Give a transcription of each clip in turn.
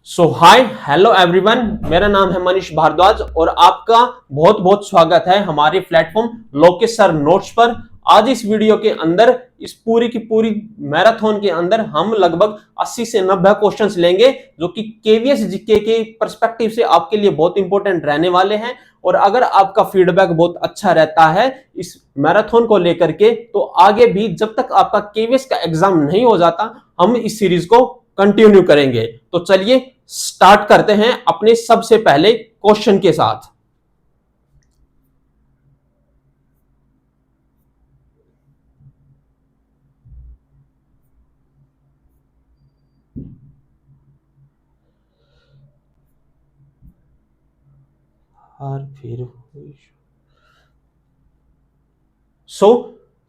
सो hi hello everyone, मेरा नाम है मनीष भारद्वाज और आपका बहुत बहुत स्वागत है हमारे प्लेटफॉर्म लोकेश सर नोट्स पर। आज इस वीडियो के अंदर इस पूरी की पूरी मैराथन के अंदर हम लगभग 80 से 90 क्वेश्चंस लेंगे जो कि केवीएस जीके के पर्सपेक्टिव से आपके लिए बहुत इंपॉर्टेंट रहने वाले हैं। और अगर आपका फीडबैक बहुत अच्छा रहता है इस मैराथन को लेकर के तो आगे भी जब तक आपका केवीएस का एग्जाम नहीं हो जाता हम इस सीरीज को कंटिन्यू करेंगे। तो चलिए स्टार्ट करते हैं अपने सबसे पहले क्वेश्चन के साथ।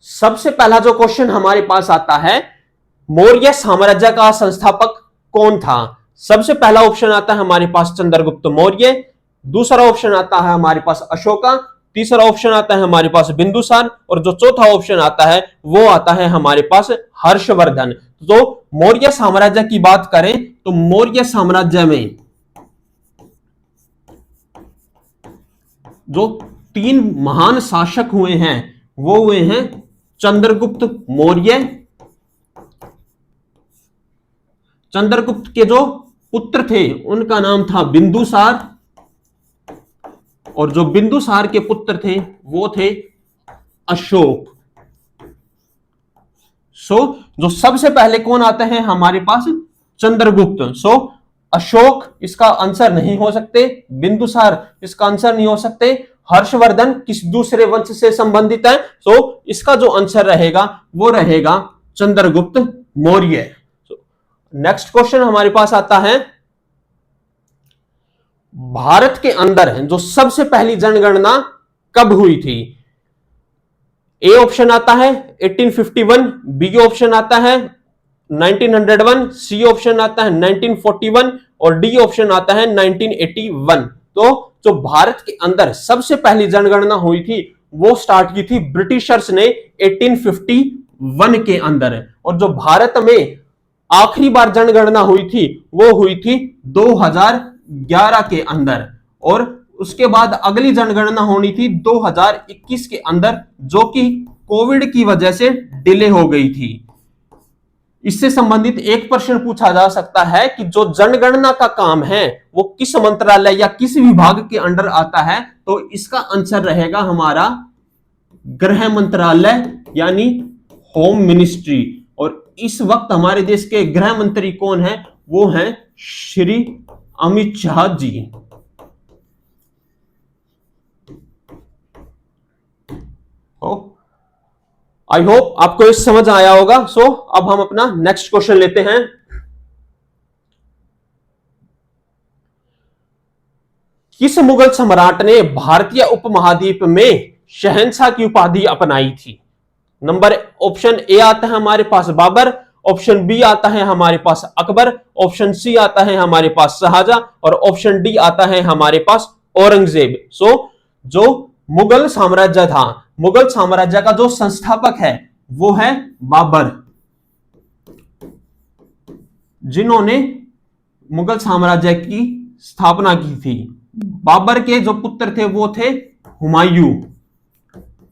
सबसे पहला जो क्वेश्चन हमारे पास आता है, मौर्य साम्राज्य का संस्थापक कौन था? सबसे पहला ऑप्शन आता है हमारे पास चंद्रगुप्त मौर्य, दूसरा ऑप्शन आता है हमारे पास अशोका, तीसरा ऑप्शन आता है हमारे पास बिंदुसार और जो चौथा ऑप्शन आता है वो आता है हमारे पास हर्षवर्धन। तो मौर्य साम्राज्य की बात करें तो मौर्य साम्राज्य में जो तीन महान शासक हुए हैं वो हुए हैं चंद्रगुप्त मौर्य, चंद्रगुप्त के जो पुत्र थे उनका नाम था बिंदुसार और जो बिंदुसार के पुत्र थे वो थे अशोक। जो सबसे पहले कौन आते हैं हमारे पास? चंद्रगुप्त। अशोक इसका आंसर नहीं हो सकते, बिंदुसार इसका आंसर नहीं हो सकते, हर्षवर्धन किस दूसरे वंश से संबंधित है? इसका जो आंसर रहेगा वो रहेगा चंद्रगुप्त मौर्य। नेक्स्ट क्वेश्चन हमारे पास आता है, भारत के अंदर जो सबसे पहली जनगणना कब हुई थी? ए ऑप्शन आता है 1851, बी ऑप्शन आता है 1901, सी ऑप्शन आता है 1941 और डी ऑप्शन आता है 1981। तो जो भारत के अंदर सबसे पहली जनगणना हुई थी वो स्टार्ट की थी ब्रिटिशर्स ने 1851 के अंदर, और जो भारत में आखिरी बार जनगणना हुई थी वो हुई थी 2011 के अंदर, और उसके बाद अगली जनगणना होनी थी 2021 के अंदर जो कि कोविड की वजह से डिले हो गई थी। इससे संबंधित एक प्रश्न पूछा जा सकता है कि जो जनगणना का काम है वो किस मंत्रालय या किस विभाग के अंडर आता है? तो इसका आंसर रहेगा हमारा गृह मंत्रालय यानी होम मिनिस्ट्री। और इस वक्त हमारे देश के गृह मंत्री कौन है? वो हैं श्री अमित शाह जी। आई होप आपको इस समझ आया होगा। अब हम अपना नेक्स्ट क्वेश्चन लेते हैं। किस मुगल सम्राट ने भारतीय उपमहाद्वीप में शहंशाह की उपाधि अपनाई थी? नंबर ऑप्शन ए आता है हमारे पास बाबर, ऑप्शन बी आता है हमारे पास अकबर, ऑप्शन सी आता है हमारे पास शाहजहां और ऑप्शन डी आता है हमारे पास औरंगजेब। जो मुगल साम्राज्य था, मुगल साम्राज्य का जो संस्थापक है वो है बाबर, जिन्होंने मुगल साम्राज्य की स्थापना की थी। बाबर के जो पुत्र थे वो थे हुमायूं,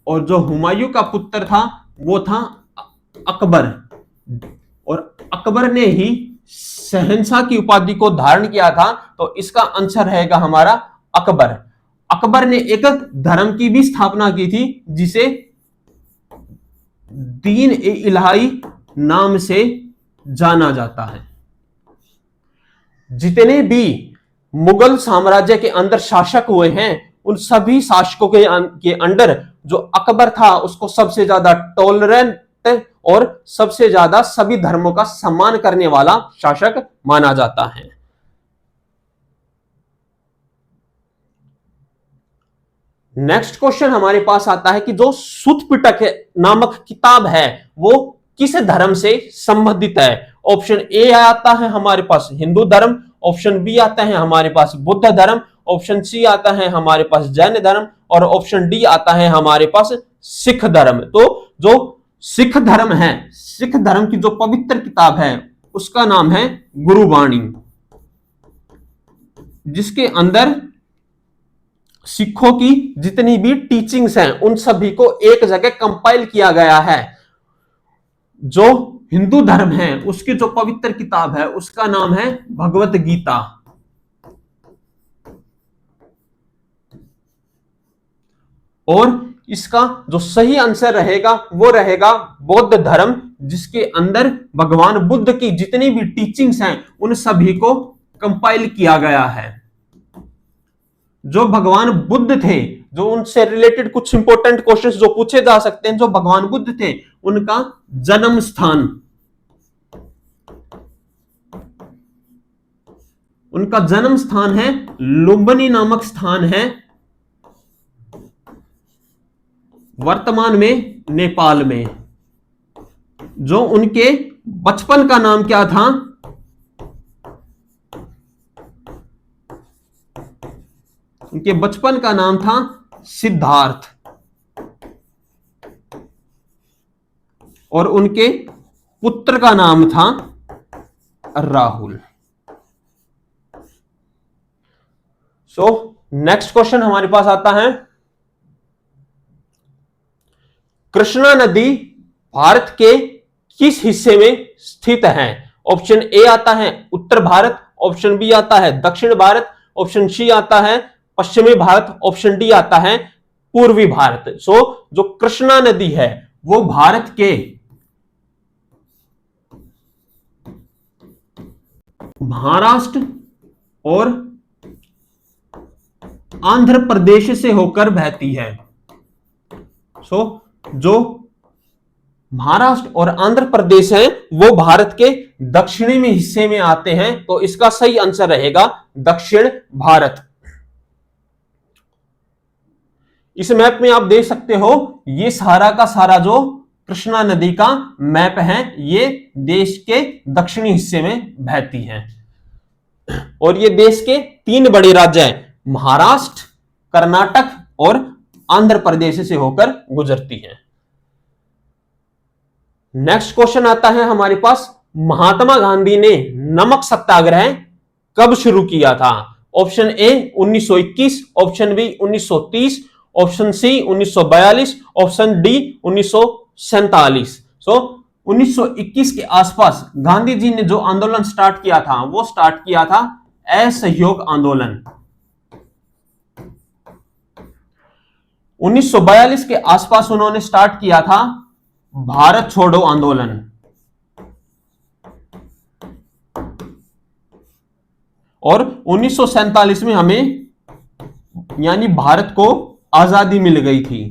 और जो हुमायूं का पुत्र था वो था अकबर, और अकबर ने ही शहंशाह की उपाधि को धारण किया था। तो इसका आंसर रहेगा हमारा अकबर। अकबर ने एक धर्म की भी स्थापना की थी जिसे दीन ए इलाही नाम से जाना जाता है। जितने भी मुगल साम्राज्य के अंदर शासक हुए हैं उन सभी शासकों के अंडर जो अकबर था उसको सबसे ज्यादा टॉलरेंट और सबसे ज्यादा सभी धर्मों का सम्मान करने वाला शासक माना जाता है। नेक्स्ट क्वेश्चन हमारे पास आता है कि जो सूत पिटक नामक किताब है वो किस धर्म से संबंधित है? ऑप्शन ए आता है हमारे पास हिंदू धर्म, ऑप्शन बी आता है हमारे पास बुद्ध धर्म, ऑप्शन सी आता है हमारे पास जैन धर्म और ऑप्शन डी आता है हमारे पास सिख धर्म। तो जो सिख धर्म है, सिख धर्म की जो पवित्र किताब है उसका नाम है गुरुबाणी। जिसके अंदर सिखों की जितनी भी टीचिंग्स हैं उन सभी को एक जगह कंपाइल किया गया है। जो हिंदू धर्म है उसकी जो पवित्र किताब है उसका नाम है भगवत गीता। और इसका जो सही आंसर रहेगा वो रहेगा बौद्ध धर्म, जिसके अंदर भगवान बुद्ध की जितनी भी टीचिंग्स हैं उन सभी को कंपाइल किया गया है। जो भगवान बुद्ध थे, जो उनसे रिलेटेड कुछ इंपॉर्टेंट क्वेश्चंस जो पूछे जा सकते हैं, जो भगवान बुद्ध थे उनका जन्म स्थान, उनका जन्म स्थान है लुम्बिनी नामक स्थान है वर्तमान में नेपाल में। जो उनके बचपन का नाम क्या था? उनके बचपन का नाम था सिद्धार्थ, और उनके पुत्र का नाम था राहुल। सो नेक्स्ट क्वेश्चन हमारे पास आता है, कृष्णा नदी भारत के किस हिस्से में स्थित है? ऑप्शन ए आता है उत्तर भारत, ऑप्शन बी आता है दक्षिण भारत, ऑप्शन सी आता है पश्चिमी भारत, ऑप्शन डी आता है पूर्वी भारत। सो जो कृष्णा नदी है वो भारत के महाराष्ट्र और आंध्र प्रदेश से होकर बहती है। सो जो महाराष्ट्र और आंध्र प्रदेश है वो भारत के दक्षिणी में हिस्से में आते हैं, तो इसका सही आंसर रहेगा दक्षिण भारत। इस मैप में आप देख सकते हो ये सारा का सारा जो कृष्णा नदी का मैप है ये देश के दक्षिणी हिस्से में बहती है, और ये देश के 3 बड़े राज्य हैं महाराष्ट्र, कर्नाटक और आंध्र प्रदेश से होकर गुजरती है। नेक्स्ट क्वेश्चन आता है हमारे पास, महात्मा गांधी ने नमक सत्याग्रह कब शुरू किया था? Option A 1921, option B 1930, option C 1942, option D 1947। So 1921 के आसपास गांधी जी ने जो आंदोलन स्टार्ट किया था वो स्टार्ट किया था असहयोग आंदोलन। 1942 के आसपास उन्होंने स्टार्ट किया था भारत छोड़ो आंदोलन, और 1947 में हमें यानी भारत को आजादी मिल गई थी।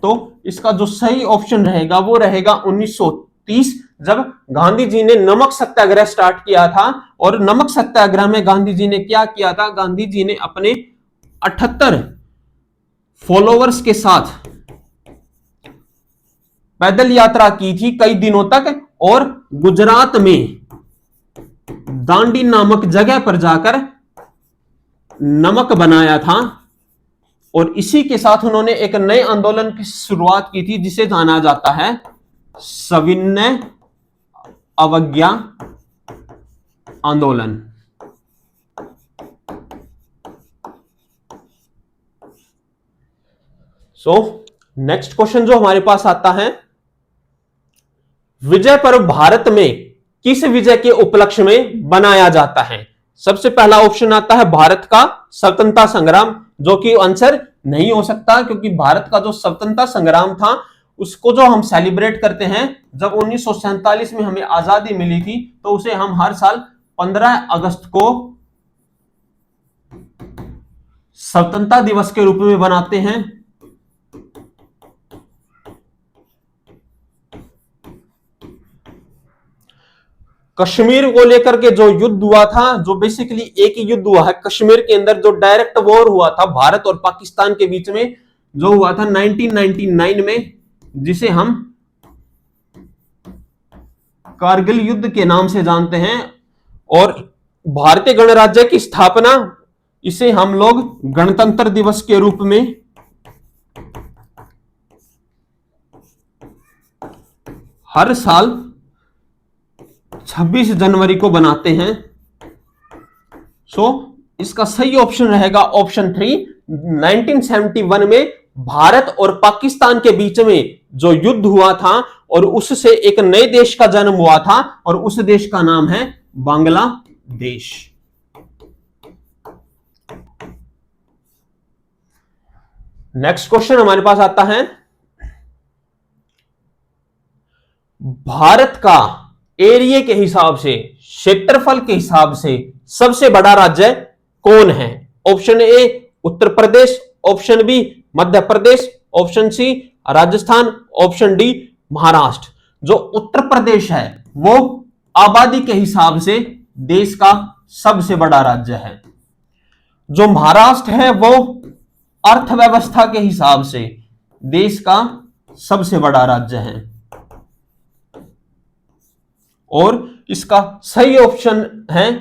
तो इसका जो सही ऑप्शन रहेगा वो रहेगा 1930, जब गांधी जी ने नमक सत्याग्रह स्टार्ट किया था। और नमक सत्याग्रह में गांधी जी ने क्या किया था? गांधी जी ने अपने 78 फॉलोअर्स के साथ पैदल यात्रा की थी कई दिनों तक, और गुजरात में दांडी नामक जगह पर जाकर नमक बनाया था, और इसी के साथ उन्होंने एक नए आंदोलन की शुरुआत की थी जिसे जाना जाता है सविनय अवज्ञा आंदोलन। सो नेक्स्ट क्वेश्चन जो हमारे पास आता है, विजय पर्व भारत में किस विजय के उपलक्ष्य में बनाया जाता है? सबसे पहला ऑप्शन आता है भारत का स्वतंत्रता संग्राम, जो कि आंसर नहीं हो सकता क्योंकि भारत का जो स्वतंत्रता संग्राम था उसको जो हम सेलिब्रेट करते हैं, जब 1947 में हमें आजादी मिली थी तो उसे हम हर साल 15 अगस्त को स्वतंत्रता दिवस के रूप में बनाते हैं। कश्मीर को लेकर के जो युद्ध हुआ था, जो बेसिकली एक ही युद्ध हुआ है कश्मीर के अंदर, जो डायरेक्ट वॉर हुआ था भारत और पाकिस्तान के बीच में, जो हुआ था 1999 में, जिसे हम कारगिल युद्ध के नाम से जानते हैं। और भारतीय गणराज्य की स्थापना, इसे हम लोग गणतंत्र दिवस के रूप में हर साल 26 जनवरी को बनाते हैं। सो इसका सही ऑप्शन रहेगा ऑप्शन 3। 1971 में भारत और पाकिस्तान के बीच में जो युद्ध हुआ था और उससे एक नए देश का जन्म हुआ था और उस देश का नाम है बांग्लादेश। नेक्स्ट क्वेश्चन हमारे पास आता है, भारत का एरिया के हिसाब से, क्षेत्रफल के हिसाब से सबसे बड़ा राज्य कौन है? Option A Uttar Pradesh, option B Madhya Pradesh, option C Rajasthan, option D Maharashtra. जो उत्तर प्रदेश है वो आबादी के हिसाब से देश का सबसे बड़ा राज्य है। जो महाराष्ट्र है वो अर्थव्यवस्था के हिसाब से देश का सबसे बड़ा राज्य है। और इसका सही ऑप्शन है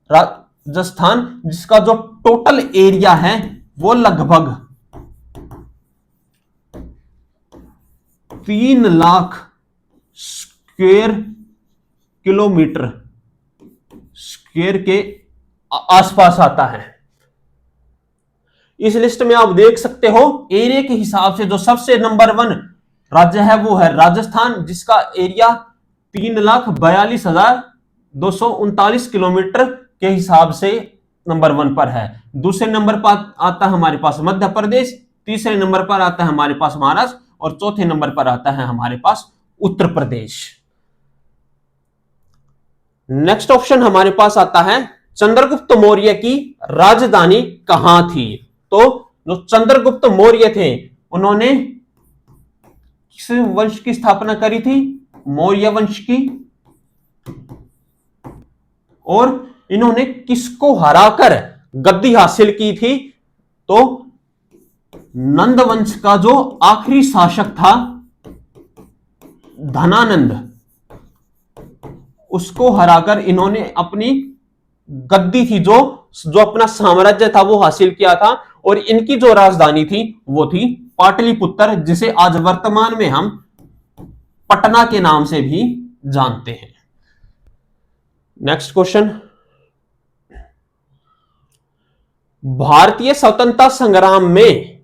राजस्थान, जिसका जो टोटल एरिया है वो लगभग 3 लाख स्क्वायर किलोमीटर स्क्वायर के आसपास आता है। इस लिस्ट में आप देख सकते हो एरिया के हिसाब से जो सबसे नंबर 1 राज्य है वो है राजस्थान, जिसका एरिया 3,42,239 किलोमीटर के हिसाब से नंबर 1 पर है। दूसरे नंबर पर आता है हमारे पास मध्य प्रदेश, तीसरे नंबर पर आता है हमारे पास महाराष्ट्र और चौथे नंबर पर आता है हमारे पास उत्तर प्रदेश। नेक्स्ट ऑप्शन हमारे पास आता है, चंद्रगुप्त मौर्य की राजधानी कहां थी? तो जो चंद्रगुप्त मौर्य थे उन्होंने किस वंश की स्थापना करी थी? मौर्य वंश की। और इन्होंने किसको हराकर गद्दी हासिल की थी? तो नंद वंश का जो आखिरी शासक था धनानंद, उसको हराकर इन्होंने अपनी गद्दी थी जो अपना साम्राज्य था वो हासिल किया था। और इनकी जो राजधानी थी वो थी पाटलिपुत्र, जिसे आज वर्तमान में हम पटना के नाम से भी जानते हैं। नेक्स्ट क्वेश्चन, भारतीय स्वतंत्रता संग्राम में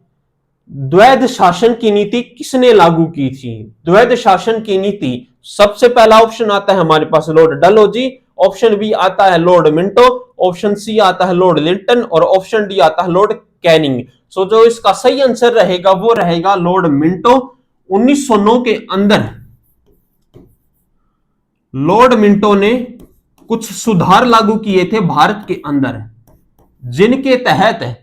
द्वैध शासन की नीति किसने लागू की थी? द्वैध शासन की नीति सबसे पहला ऑप्शन आता है हमारे पास लॉर्ड डलहौजी, ऑप्शन बी आता है लॉर्ड मिंटो, ऑप्शन सी आता है लॉर्ड लिंटन और ऑप्शन डी आता है लॉर्ड कैनिंग। सो जो इसका सही आंसर रहेगा वो रहेगा लॉर्ड मिंटो। 1909 के अंदर लॉर्ड मिंटो ने कुछ सुधार लागू किए थे भारत के अंदर, जिनके तहत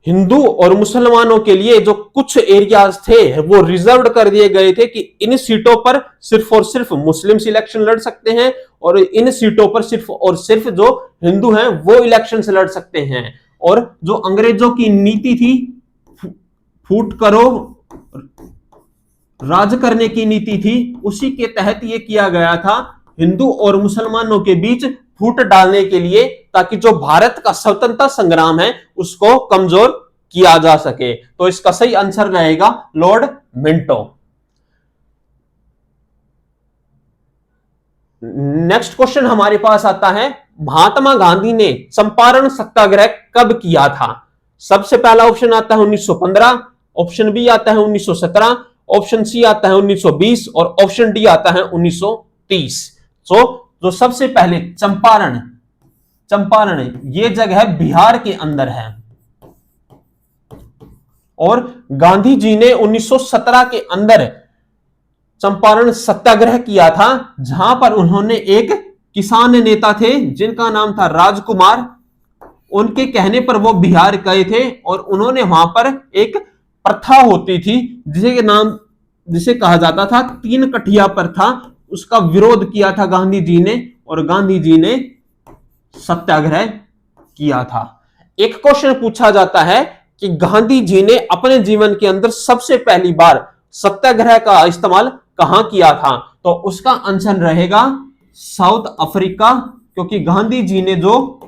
हिंदू और मुसलमानों के लिए जो कुछ एरियाज थे वो रिजर्व कर दिए गए थे कि इन सीटों पर सिर्फ और सिर्फ मुस्लिम इलेक्शन लड़ सकते हैं और इन सीटों पर सिर्फ और सिर्फ जो हिंदू हैं वो इलेक्शन से लड़ सकते हैं। और जो अंग्रेजों की नीति थी फूट करो राज करने की नीति थी, उसी के तहत यह किया गया था हिंदू और मुसलमानों के बीच फूट डालने के लिए, ताकि जो भारत का स्वतंत्रता संग्राम है उसको कमजोर किया जा सके। तो इसका सही आंसर रहेगा लॉर्ड मिंटो। नेक्स्ट क्वेश्चन हमारे पास आता है, महात्मा गांधी ने चंपारण सत्याग्रह कब किया था? सबसे पहला ऑप्शन आता है 1915, ऑप्शन बी आता है 1917, ऑप्शन सी आता है 1920 और ऑप्शन डी आता है 1930। जो सबसे पहले चंपारण ये जगह बिहार के अंदर है और गांधी जी ने 1917 के अंदर चंपारण सत्याग्रह किया था, जहां पर उन्होंने एक किसान नेता थे जिनका नाम था राजकुमार, उनके कहने पर वो बिहार गए थे और उन्होंने वहां पर एक प्रथा होती थी जिसे कहा जाता था 3 कठिया प्रथा, उसका विरोध किया था गांधी जी ने और गांधी जी ने सत्याग्रह किया था। एक क्वेश्चन पूछा जाता है कि गांधी जी ने अपने जीवन के अंदर सबसे पहली बार सत्याग्रह का इस्तेमाल कहां किया था? तो उसका आंसर रहेगा साउथ अफ्रीका, क्योंकि गांधी जी ने जो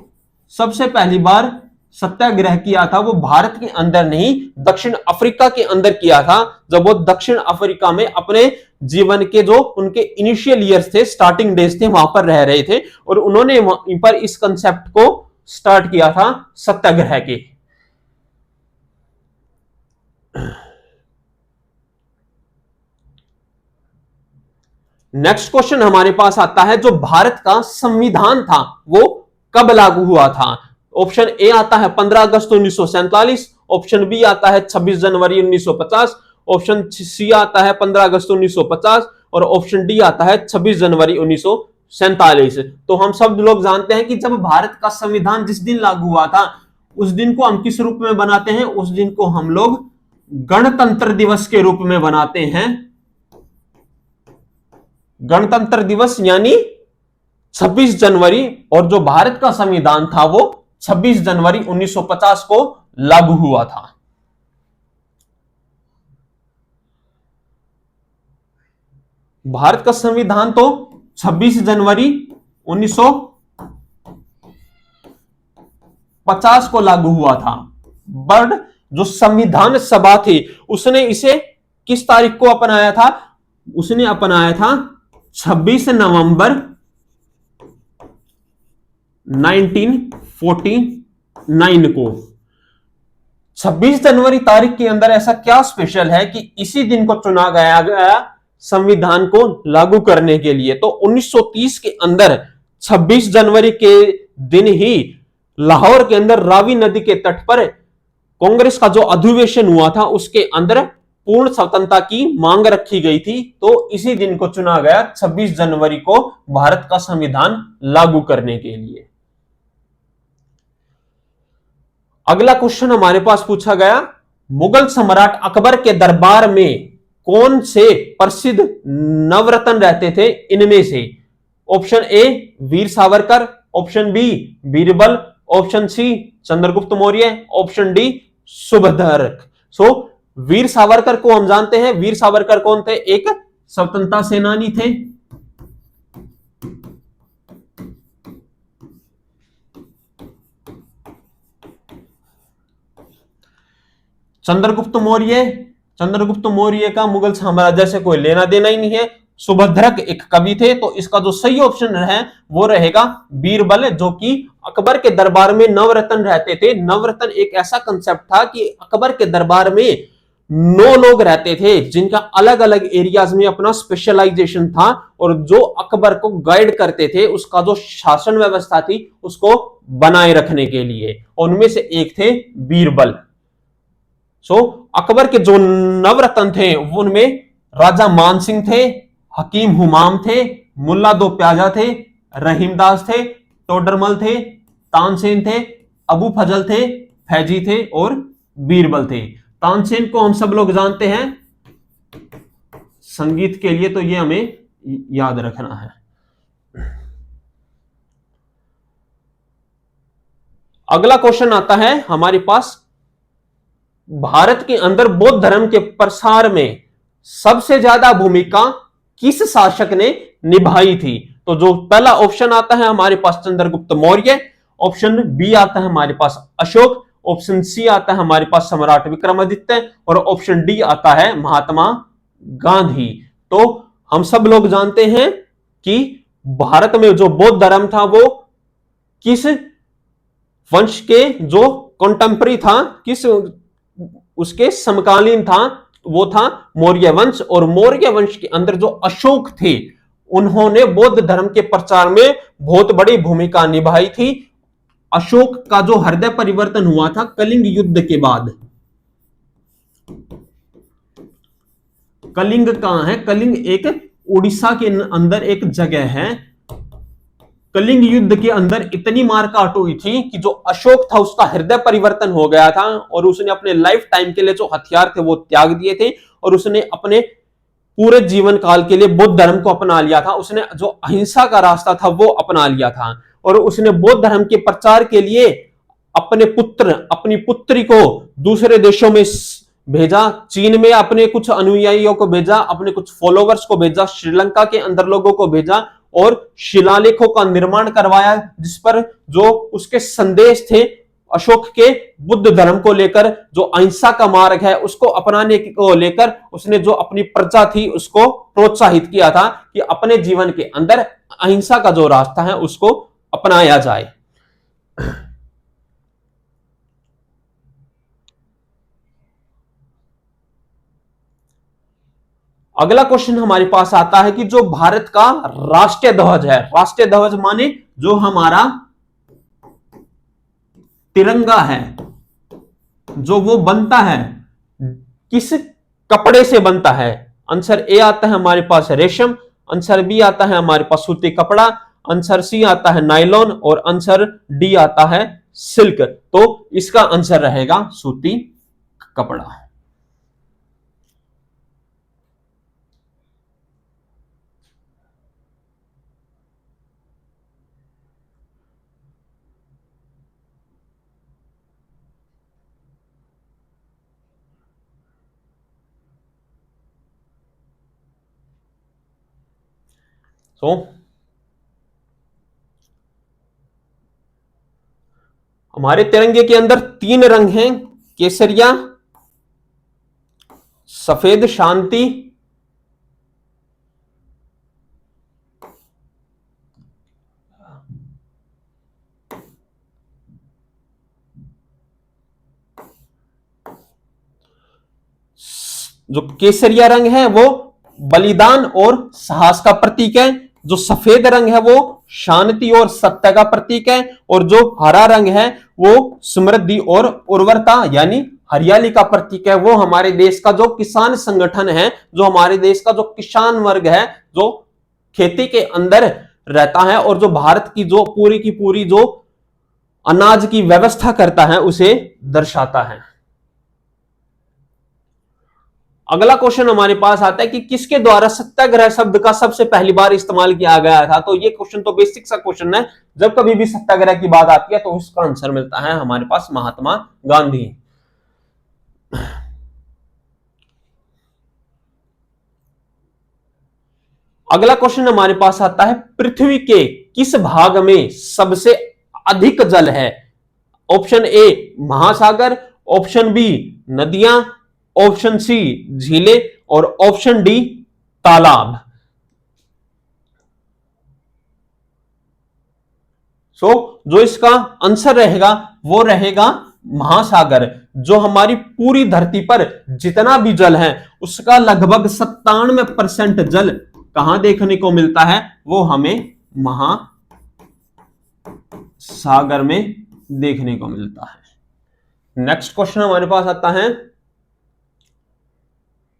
सबसे पहली बार सत्याग्रह किया था वो भारत के अंदर नहीं दक्षिण अफ्रीका के अंदर किया था, जब वो दक्षिण अफ्रीका में अपने जीवन के जो उनके इनिशियल ईयर्स थे, स्टार्टिंग डेज थे, वहां पर रह रहे थे और उन्होंने वहां पर इस कंसेप्ट को स्टार्ट किया था सत्याग्रह के। नेक्स्ट क्वेश्चन हमारे पास आता है, जो भारत का संविधान था वो कब लागू हुआ था? ऑप्शन ए आता है 15 अगस्त 1947, ऑप्शन बी आता है 26 जनवरी 1950, ऑप्शन सी आता है 15 अगस्त 1950 और ऑप्शन डी आता है 26 जनवरी 1947। तो हम सब लोग जानते हैं कि जब भारत का संविधान जिस दिन लागू हुआ था उस दिन को हम किस रूप में बनाते हैं? उस दिन को हम लोग गणतंत्र दिवस के रूप में बनाते हैं। गणतंत्र दिवस यानी 26 जनवरी, और जो भारत का संविधान था वो 26 जनवरी 1950 को लागू हुआ था। भारत का संविधान तो 26 जनवरी 1950 को लागू हुआ था, बट जो संविधान सभा थी उसने इसे किस तारीख को अपनाया था? उसने अपनाया था 26 नवंबर 1949 को। 26 जनवरी तारीख के अंदर ऐसा क्या स्पेशल है कि इसी दिन को चुना गया संविधान को लागू करने के लिए? तो 1930 के अंदर 26 जनवरी के दिन ही लाहौर के अंदर रावी नदी के तट पर कांग्रेस का जो अधिवेशन हुआ था उसके अंदर पूर्ण स्वतंत्रता की मांग रखी गई थी। तो इसी दिन को चुना गया 26 जनवरी को भारत का संविधान लागू करने के लिए। अगला क्वेश्चन हमारे पास पूछा गया, मुगल सम्राट अकबर के दरबार में कौन से प्रसिद्ध नवरत्न रहते थे इनमें से? Option A Veer Savarkar, option B Birbal, option C Chandragupta Maurya, option D Subhadrak. Veer Savarkar को हम जानते हैं। वीर सावरकर कौन थे? एक स्वतंत्रता सेनानी थे। चंद्रगुप्त मौर्य का मुगल साम्राज्य से कोई लेना देना ही नहीं है। सुभद्रक एक कवि थे। तो इसका जो सही ऑप्शन है वो रहेगा बीरबल, जो कि अकबर के दरबार में नवरत्न रहते थे। नवरत्न एक ऐसा कंसेप्ट था कि अकबर के दरबार में 9 लोग रहते थे जिनका अलग अलग एरियाज में अपना स्पेशलाइजेशन था, और जो अकबर को गाइड करते थे उसका जो शासन व्यवस्था थी उसको बनाए रखने के लिए। उनमें से एक थे बीरबल। अकबर के जो नवरत्न थे उनमें राजा मानसिंह थे, हकीम हुमाम थे, मुल्ला दो प्याजा थे, रहीमदास थे, टोडरमल थे, तानसेन थे, अबू फजल थे, फैजी थे और बीरबल थे। तानसेन को हम सब लोग जानते हैं संगीत के लिए, तो ये हमें याद रखना है। अगला क्वेश्चन आता है हमारे पास, भारत के अंदर बौद्ध धर्म के प्रसार में सबसे ज्यादा भूमिका किस शासक ने निभाई थी? तो जो पहला ऑप्शन आता है हमारे पास चंद्रगुप्त मौर्य, ऑप्शन बी आता है हमारे पास अशोक, ऑप्शन सी आता है हमारे पास सम्राट विक्रमादित्य और ऑप्शन डी आता है महात्मा गांधी। तो हम सब लोग जानते हैं कि भारत में जो बौद्ध धर्म था वो किस वंश के जो कॉन्टेम्पररी था, किस उसके समकालीन था, वो था मौर्य वंश। और मौर्य वंश के अंदर जो अशोक थे उन्होंने बौद्ध धर्म के प्रचार में बहुत बड़ी भूमिका निभाई थी। अशोक का जो हृदय परिवर्तन हुआ था कलिंग युद्ध के बाद। कलिंग कहां है? कलिंग एक उड़ीसा के अंदर एक जगह है। कलिंग युद्ध के अंदर इतनी मारकाट हुई थी कि जो अशोक था उसका हृदय परिवर्तन हो गया था और उसने अपने लाइफ टाइम के लिए जो हथियार थे वो त्याग दिए थे और उसने अपने पूरे जीवन काल के लिए बौद्ध धर्म को अपना लिया था। उसने जो अहिंसा का रास्ता था वो अपना लिया था और उसने बौद्ध धर्म के प्रचार के लिए अपने पुत्र, अपनी पुत्री को दूसरे देशों में भेजा। चीन में अपने कुछ अनुयायियों को भेजा, अपने कुछ फॉलोवर्स को भेजा, श्रीलंका के अंदर लोगों को भेजा और शिलालेखों का निर्माण करवाया जिस पर जो उसके संदेश थे अशोक के बुद्ध धर्म को लेकर, जो अहिंसा का मार्ग है उसको अपनाने को लेकर उसने जो अपनी प्रजा थी उसको प्रोत्साहित किया था कि अपने जीवन के अंदर अहिंसा का जो रास्ता है उसको अपनाया जाए। अगला क्वेश्चन हमारे पास आता है कि जो भारत का राष्ट्रीय ध्वज है, राष्ट्रीय ध्वज माने जो हमारा तिरंगा है, जो वो बनता है किस कपड़े से बनता है? आंसर ए आता है हमारे पास रेशम, आंसर बी आता है हमारे पास सूती कपड़ा, आंसर सी आता है नायलॉन और आंसर डी आता है सिल्क। तो इसका आंसर रहेगा सूती कपड़ा। तो हमारे तिरंगे के अंदर 3 रंग हैं, केसरिया, सफेद शांति जो केसरिया रंग है वो बलिदान और साहस का प्रतीक है, जो सफेद रंग है वो शांति और सत्य का प्रतीक है, और जो हरा रंग है वो समृद्धि और उर्वरता यानी हरियाली का प्रतीक है। वो हमारे देश का जो किसान संगठन है, जो हमारे देश का जो किसान वर्ग है, जो खेती के अंदर रहता है और जो भारत की जो पूरी की पूरी जो अनाज की व्यवस्था करता है उसे दर्शाता है। अगला क्वेश्चन हमारे पास आता है कि किसके द्वारा सत्याग्रह शब्द का सबसे पहली बार इस्तेमाल किया गया था? तो ये क्वेश्चन तो बेसिक सा क्वेश्चन है, जब कभी भी सत्याग्रह की बात आती है तो उसका आंसर मिलता है हमारे पास महात्मा गांधी। अगला क्वेश्चन हमारे पास आता है पृथ्वी के किस भाग में सबसे अधिक जल है? ऑप्शन ए महासागर, ऑप्शन बी नदियां, ऑप्शन सी झीलें और ऑप्शन डी तालाब। जो इसका आंसर रहेगा वो रहेगा महासागर। जो हमारी पूरी धरती पर जितना भी जल है उसका लगभग 97% जल कहां देखने को मिलता है? वो हमें महासागर में देखने को मिलता है। नेक्स्ट क्वेश्चन हमारे पास आता है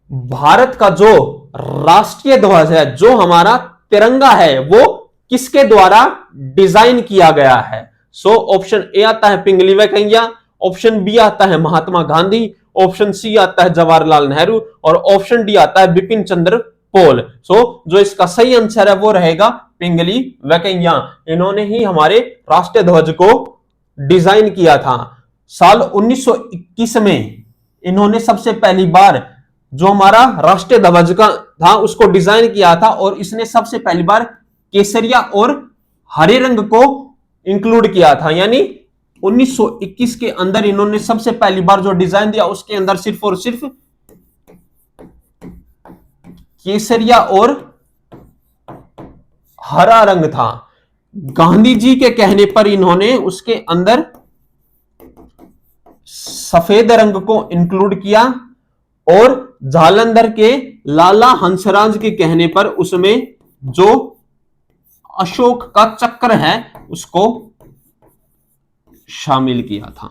भारत का जो राष्ट्रीय ध्वज है, जो हमारा तिरंगा है, वो किसके द्वारा डिजाइन किया गया है? ऑप्शन ए आता है पिंगली वेंकैया, ऑप्शन बी आता है महात्मा गांधी, ऑप्शन सी आता है जवाहरलाल नेहरू और ऑप्शन डी आता है बिपिन चंद्र पोल। जो इसका सही आंसर है वो रहेगा पिंगली वेंकैया। इन्होंने ही हमारे राष्ट्रीय ध्वज को डिजाइन किया था। साल 1921 में इन्होंने सबसे पहली बार जो हमारा राष्ट्रीय ध्वज का था उसको डिजाइन किया था, और इसने सबसे पहली बार केसरिया और हरे रंग को इंक्लूड किया था। यानी 1921 के अंदर इन्होंने सबसे पहली बार जो डिजाइन दिया उसके अंदर सिर्फ और सिर्फ केसरिया और हरा रंग था। गांधी जी के कहने पर इन्होंने उसके अंदर सफेद रंग को इंक्लूड किया, और जालंधर के लाला हंसराज के कहने पर उसमें जो अशोक का चक्र है उसको शामिल किया था।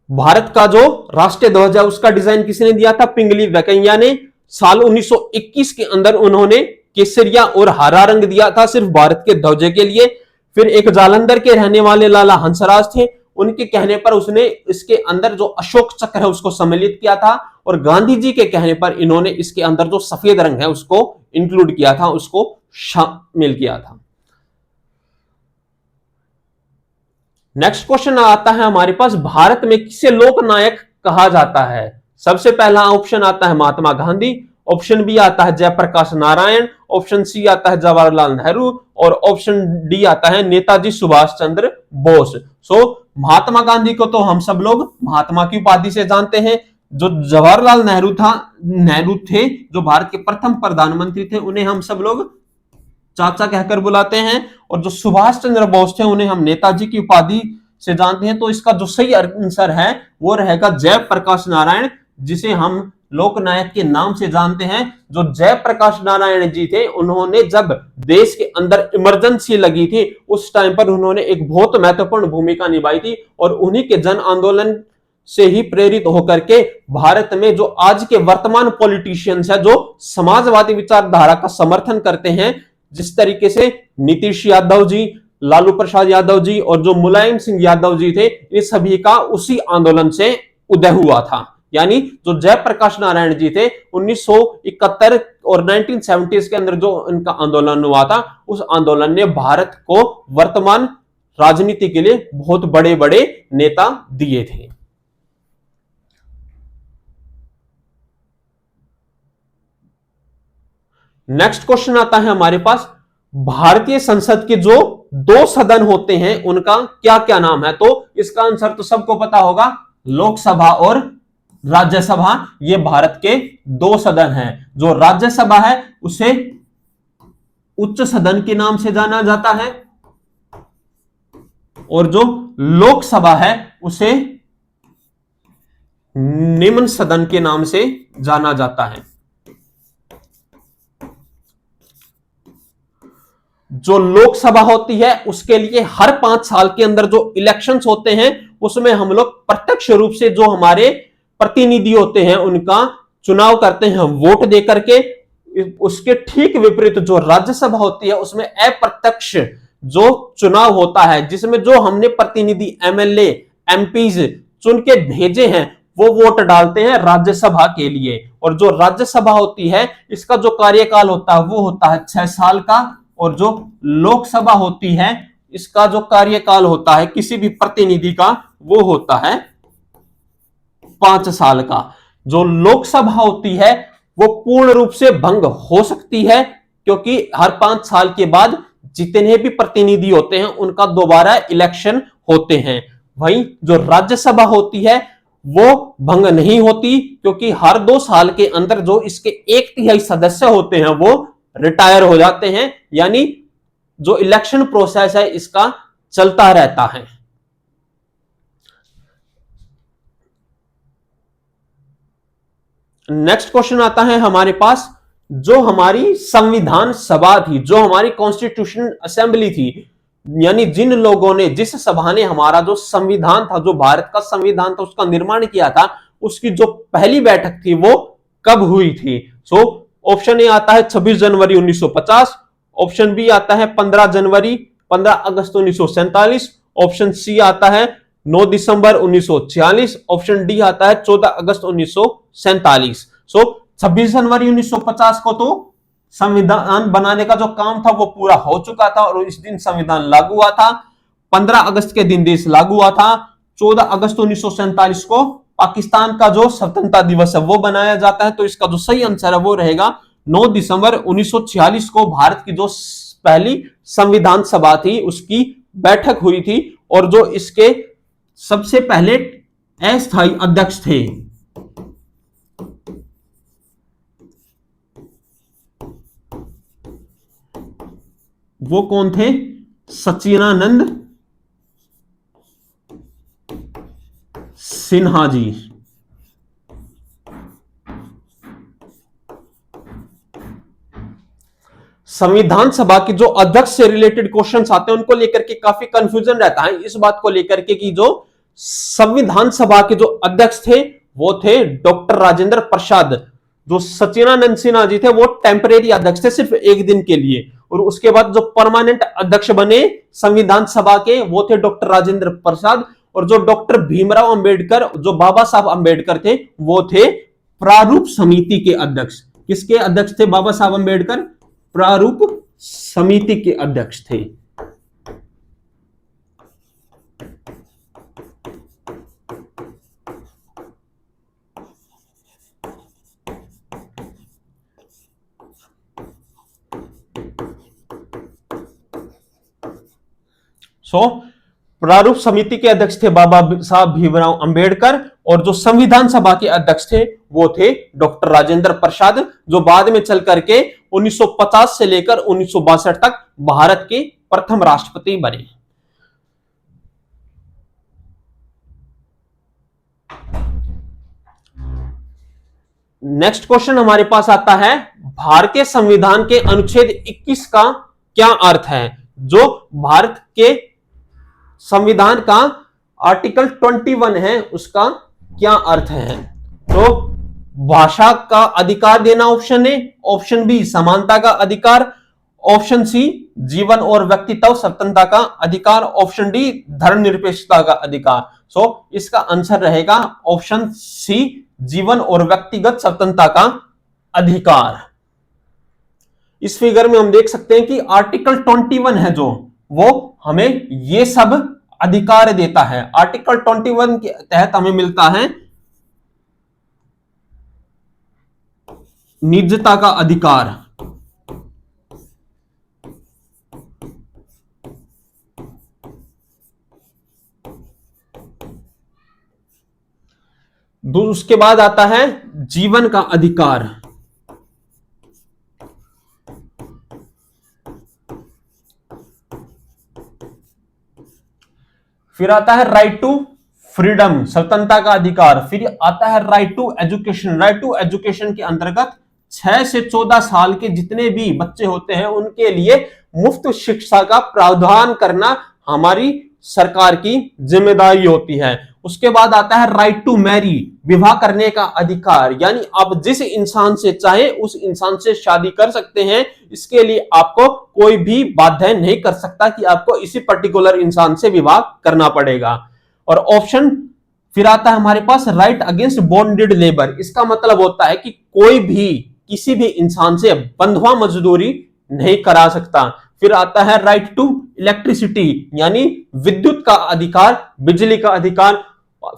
भारत का जो राष्ट्रीय ध्वज है उसका डिजाइन किसने दिया था? पिंगली वेंकैया ने। साल 1921 के अंदर उन्होंने केसरिया और हरा रंग दिया था सिर्फ भारत के ध्वज के लिए। फिर एक जालंधर के रहने वाले लाला हंसराज थे, उनके कहने पर उसने इसके अंदर जो अशोक चक्र है उसको सम्मिलित किया था, और गांधी जी के कहने पर इन्होंने इसके अंदर जो सफेद रंग है उसको इंक्लूड किया था, उसको शामिल किया था। नेक्स्ट क्वेश्चन आता है हमारे पास भारत में किसे लोकनायक कहा जाता है? सबसे पहला ऑप्शन आता है महात्मा गांधी, ऑप्शन बी आता है जयप्रकाश नारायण, ऑप्शन सी आता है जवाहरलाल नेहरू और ऑप्शन डी आता है नेताजी सुभाष चंद्र बोस। महात्मा गांधी को तो हम सब लोग महात्मा की उपाधि से जानते हैं। जो जवाहरलाल नेहरू थे, जो भारत के प्रथम प्रधानमंत्री थे, उन्हें हम सब लोग चाचा कहकर बुलाते हैं, और जो सुभाष चंद्र बोस थे उन्हें हम नेताजी की उपाधि से जानते हैं। तो इसका जो सही आंसर है वो रहेगा जयप्रकाश नारायण, जिसे हम लोकनायक के नाम से जानते हैं, जो जयप्रकाश नारायण जी थे, उन्होंने जब देश के अंदर इमरजेंसी लगी थी उस टाइम पर उन्होंने एक बहुत महत्वपूर्ण भूमिका निभाई थी, और उन्हीं के जन आंदोलन से ही प्रेरित होकर के भारत में जो आज के वर्तमान पॉलिटिशियंस है, जो समाजवादी विचारधारा का समर्थन करते हैं, जिस तरीके से नीतीश यादव जी, लालू प्रसाद यादव जी और जो मुलायम सिंह यादव जी थे, ये सभी का उसी आंदोलन से उदय हुआ था। यानी जो जयप्रकाश नारायण जी थे 1971 और 1970s के अंदर जो इनका आंदोलन हुआ था, उस आंदोलन ने भारत को वर्तमान राजनीति के लिए बहुत बड़े बड़े नेता दिए थे। नेक्स्ट क्वेश्चन आता है हमारे पास, भारतीय संसद के जो दो सदन होते हैं उनका क्या क्या नाम है? तो इसका आंसर तो सबको पता होगा, लोकसभा और राज्यसभा। ये भारत के दो सदन हैं। जो राज्यसभा है उसे उच्च सदन के नाम से जाना जाता है, और जो लोकसभा है उसे निम्न सदन के नाम से जाना जाता है। जो लोकसभा होती है उसके लिए हर 5 साल के अंदर जो इलेक्शंस होते हैं उसमें हम लोग प्रत्यक्ष रूप से जो हमारे प्रतिनिधि होते हैं उनका चुनाव करते हैं वोट दे करके। उसके ठीक विपरीत जो राज्यसभा होती है उसमें अप्रत्यक्ष जो चुनाव होता है, जिसमें जो हमने प्रतिनिधि एमएलए एमपीज चुन के भेजे हैं वो वोट डालते हैं राज्यसभा के लिए। और जो राज्यसभा होती है इसका जो कार्यकाल होता है वो होता है 6 साल का, और जो लोकसभा होती है इसका जो कार्यकाल होता है किसी भी प्रतिनिधि का वो होता है 5 साल का। जो लोकसभा होती है वो पूर्ण रूप से भंग हो सकती है, क्योंकि हर 5 साल के बाद जितने भी प्रतिनिधि होते हैं उनका दोबारा इलेक्शन होते हैं। वहीं जो राज्यसभा होती है वो भंग नहीं होती, क्योंकि हर 2 साल के अंदर जो इसके 1/3 सदस्य होते हैं वो रिटायर हो जाते हैं। यानी जो इलेक्शन प्रोसेस है इसका चलता रहता है। नेक्स्ट क्वेश्चन आता है हमारे पास, जो हमारी संविधान सभा थी, जो हमारी कॉन्स्टिट्यूशन असेंबली थी, यानी जिन लोगों ने, जिस सभा ने हमारा जो संविधान था, जो भारत का संविधान था उसका निर्माण किया था, उसकी जो पहली बैठक थी वो कब हुई थी? सो ऑप्शन ए आता है 26 जनवरी 1950, ऑप्शन बी आता है 15 अगस्त 1947, ऑप्शन सी आता है 9 दिसंबर 1946, ऑप्शन डी आता है 14 अगस्त 1947। सो 26 जनवरी 1950 को तो संविधान बनाने का जो काम था वो पूरा हो चुका था और इस दिन संविधान लागू हुआ था। 15 अगस्त के दिन देश लागू हुआ था। 14 अगस्त 1947 को पाकिस्तान का जो स्वतंत्रता दिवस है वो बनाया जाता है। तो इसका जो सही आंसर है वो रहेगा 9 दिसंबर 1946 को भारत की जो पहली संविधान सभा थी उसकी बैठक हुई थी, और जो इसके सबसे पहले अस्थायी अध्यक्ष थे वो कौन थे? सच्चिदानंद सिन्हा जी। संविधान सभा की जो अध्यक्ष से रिलेटेड क्वेश्चंस आते हैं उनको लेकर के काफी कंफ्यूजन रहता है इस बात को लेकर के कि जो संविधान सभा के जो अध्यक्ष थे वो थे डॉक्टर राजेंद्र प्रसाद। जो सच्चिदानंद सिन्हा जी थे वो टेम्परेरी अध्यक्ष थे सिर्फ एक दिन के लिए, और उसके बाद जो परमानेंट अध्यक्ष बने संविधान सभा के वो थे डॉक्टर राजेंद्र प्रसाद। और जो डॉक्टर भीमराव अंबेडकर, जो बाबा साहब अंबेडकर थे, वो थे प्रारूप समिति के अध्यक्ष। किसके अध्यक्ष थे बाबा साहब अंबेडकर? प्रारूप समिति के अध्यक्ष थे। प्रारूप समिति के अध्यक्ष थे बाबा साहब भीमराव अंबेडकर, और जो संविधान सभा के अध्यक्ष थे वो थे डॉक्टर राजेंद्र प्रसाद, जो बाद में चल करके 1950 से लेकर 1962 तक भारत के प्रथम राष्ट्रपति बने। नेक्स्ट क्वेश्चन हमारे पास आता है, भारतीय संविधान के अनुच्छेद 21 का क्या अर्थ है? जो भारत के संविधान का आर्टिकल 21 है उसका क्या अर्थ है? तो भाषा का अधिकार देना ऑप्शन ए, ऑप्शन बी समानता का अधिकार, ऑप्शन सी जीवन और व्यक्तित्व स्वतंत्रता का अधिकार, ऑप्शन डी धर्मनिरपेक्षता का अधिकार। सो इसका आंसर रहेगा ऑप्शन सी जीवन और व्यक्तिगत स्वतंत्रता का अधिकार। इस फिगर में हम देख सकते हैं कि आर्टिकल 21 है जो वो हमें ये सब अधिकार देता है। आर्टिकल 21 के तहत हमें मिलता है निजता का अधिकार, उसके बाद आता है जीवन का अधिकार, फिर आता है राइट टू फ्रीडम स्वतंत्रता का अधिकार, फिर आता है right to education. Right to education के अंतर्गत 6 से 14 साल के जितने भी बच्चे होते हैं उनके लिए मुफ्त शिक्षा का प्रावधान करना हमारी सरकार की जिम्मेदारी होती है। उसके बाद आता है राइट टू मैरी विवाह करने का अधिकार, यानी आप जिस इंसान से चाहे उस इंसान से शादी कर सकते हैं। इसके लिए आपको कोई भी बाध्य नहीं कर सकता कि आपको इसी पर्टिकुलर इंसान से विवाह करना पड़ेगा। और ऑप्शन फिर आता है हमारे पास राइट अगेंस्ट बॉन्डेड लेबर। इसका मतलब होता है कि कोई भी किसी भी इंसान से बंधुआ मजदूरी नहीं करा सकता। फिर आता है राइट टू इलेक्ट्रिसिटी यानी विद्युत का अधिकार, बिजली का अधिकार।